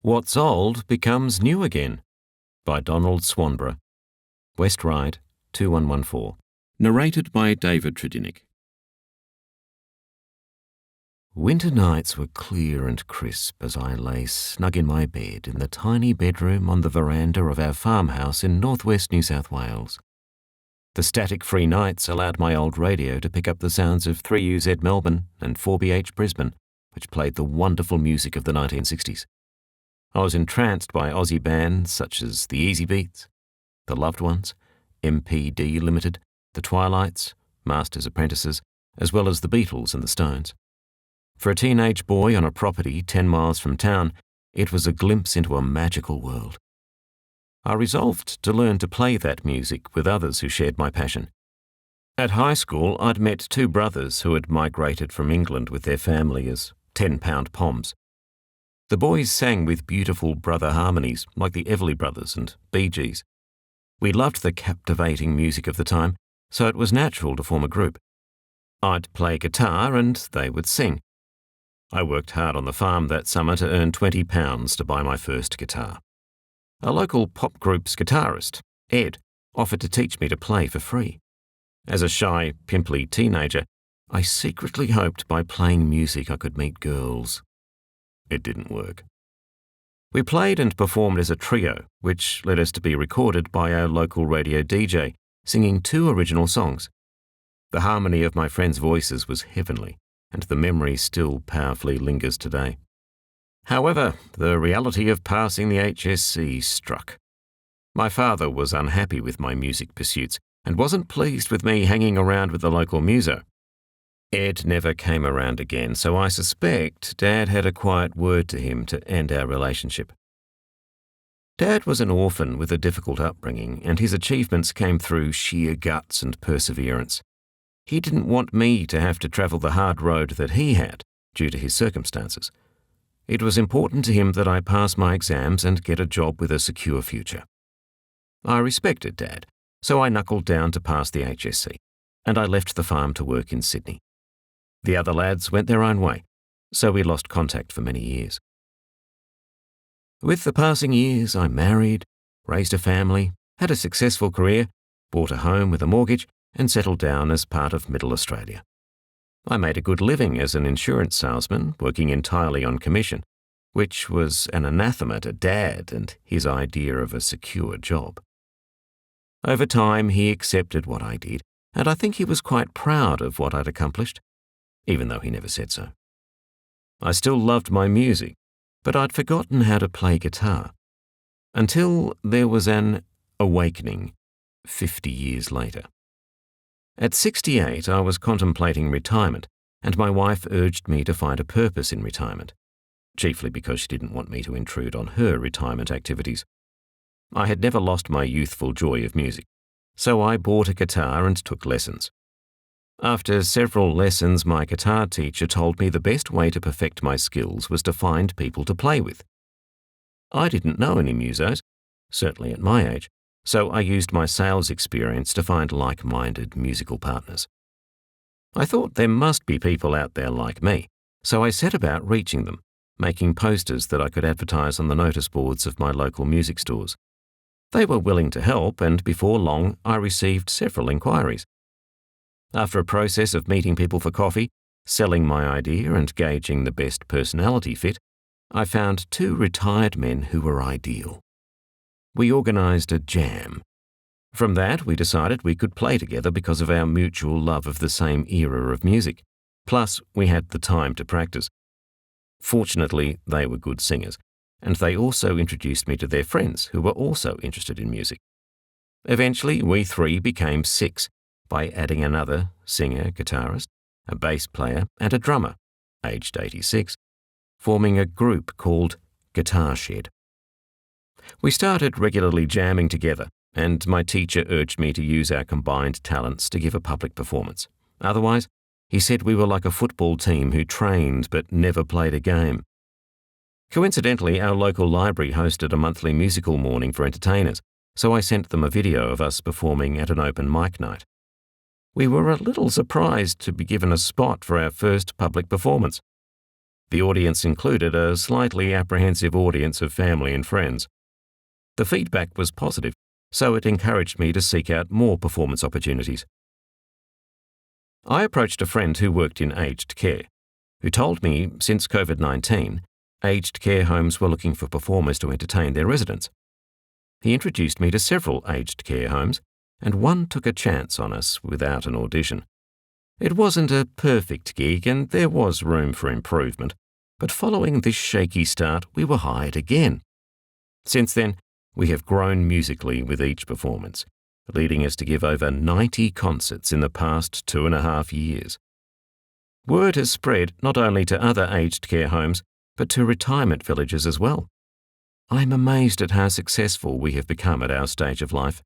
What's Old Becomes New Again by Donald Swanborough. West Ryde, 2114. Narrated by David Tredinnick. Winter nights were clear and crisp as I lay snug in my bed in the tiny bedroom on the veranda of our farmhouse in northwest New South Wales. The static-free nights allowed my old radio to pick up the sounds of 3UZ Melbourne and 4BH Brisbane, which played the wonderful music of the 1960s. I was entranced by Aussie bands such as the Easy Beats, the Loved Ones, MPD Limited, the Twilights, Masters Apprentices, as well as the Beatles and the Stones. For a teenage boy on a property 10 miles from town, it was a glimpse into a magical world. I resolved to learn to play that music with others who shared my passion. At high school, I'd met two brothers who had migrated from England with their family as 10-pound poms. The boys sang with beautiful brother harmonies like the Everly Brothers and Bee Gees. We loved the captivating music of the time, so it was natural to form a group. I'd play guitar and they would sing. I worked hard on the farm that summer to earn £20 to buy my first guitar. A local pop group's guitarist, Ed, offered to teach me to play for free. As a shy, pimply teenager, I secretly hoped by playing music I could meet girls. It didn't work. We played and performed as a trio, which led us to be recorded by our local radio DJ, singing 2 original songs. The harmony of my friends' voices was heavenly, and the memory still powerfully lingers today. However, the reality of passing the HSC struck. My father was unhappy with my music pursuits and wasn't pleased with me hanging around with the local muso. Ed never came around again, so I suspect Dad had a quiet word to him to end our relationship. Dad was an orphan with a difficult upbringing, and his achievements came through sheer guts and perseverance. He didn't want me to have to travel the hard road that he had, due to his circumstances. It was important to him that I pass my exams and get a job with a secure future. I respected Dad, so I knuckled down to pass the HSC, and I left the farm to work in Sydney. The other lads went their own way, so we lost contact for many years. With the passing years, I married, raised a family, had a successful career, bought a home with a mortgage, and settled down as part of Middle Australia. I made a good living as an insurance salesman, working entirely on commission, which was an anathema to Dad and his idea of a secure job. Over time, he accepted what I did, and I think he was quite proud of what I'd accomplished, even though he never said so. I still loved my music, but I'd forgotten how to play guitar, until there was an awakening 50 years later. At 68, I was contemplating retirement, and my wife urged me to find a purpose in retirement, chiefly because she didn't want me to intrude on her retirement activities. I had never lost my youthful joy of music, so I bought a guitar and took lessons. After several lessons, my guitar teacher told me the best way to perfect my skills was to find people to play with. I didn't know any musos, certainly at my age, so I used my sales experience to find like-minded musical partners. I thought there must be people out there like me, so I set about reaching them, making posters that I could advertise on the notice boards of my local music stores. They were willing to help, and before long I received several inquiries. After a process of meeting people for coffee, selling my idea and gauging the best personality fit, I found 2 retired men who were ideal. We organised a jam. From that, we decided we could play together because of our mutual love of the same era of music. Plus, we had the time to practice. Fortunately, they were good singers, and they also introduced me to their friends who were also interested in music. Eventually, we 3 became 6, by adding another singer, guitarist, a bass player, and a drummer, aged 86, forming a group called Guitar Shed. We started regularly jamming together, and my teacher urged me to use our combined talents to give a public performance. Otherwise, he said we were like a football team who trained but never played a game. Coincidentally, our local library hosted a monthly musical morning for entertainers, so I sent them a video of us performing at an open mic night. We were a little surprised to be given a spot for our first public performance. The audience included a slightly apprehensive audience of family and friends. The feedback was positive, so it encouraged me to seek out more performance opportunities. I approached a friend who worked in aged care, who told me since COVID-19, aged care homes were looking for performers to entertain their residents. He introduced me to several aged care homes, and one took a chance on us without an audition. It wasn't a perfect gig and there was room for improvement, but following this shaky start, we were hired again. Since then, we have grown musically with each performance, leading us to give over 90 concerts in the past 2.5 years. Word has spread not only to other aged care homes, but to retirement villages as well. I'm amazed at how successful we have become at our stage of life.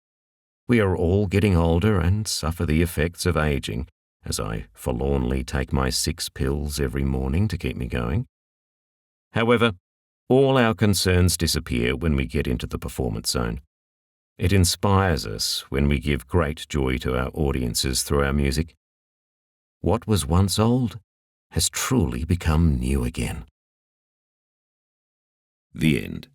We are all getting older and suffer the effects of aging, as I forlornly take my 6 pills every morning to keep me going. However, all our concerns disappear when we get into the performance zone. It inspires us when we give great joy to our audiences through our music. What was once old has truly become new again. The end.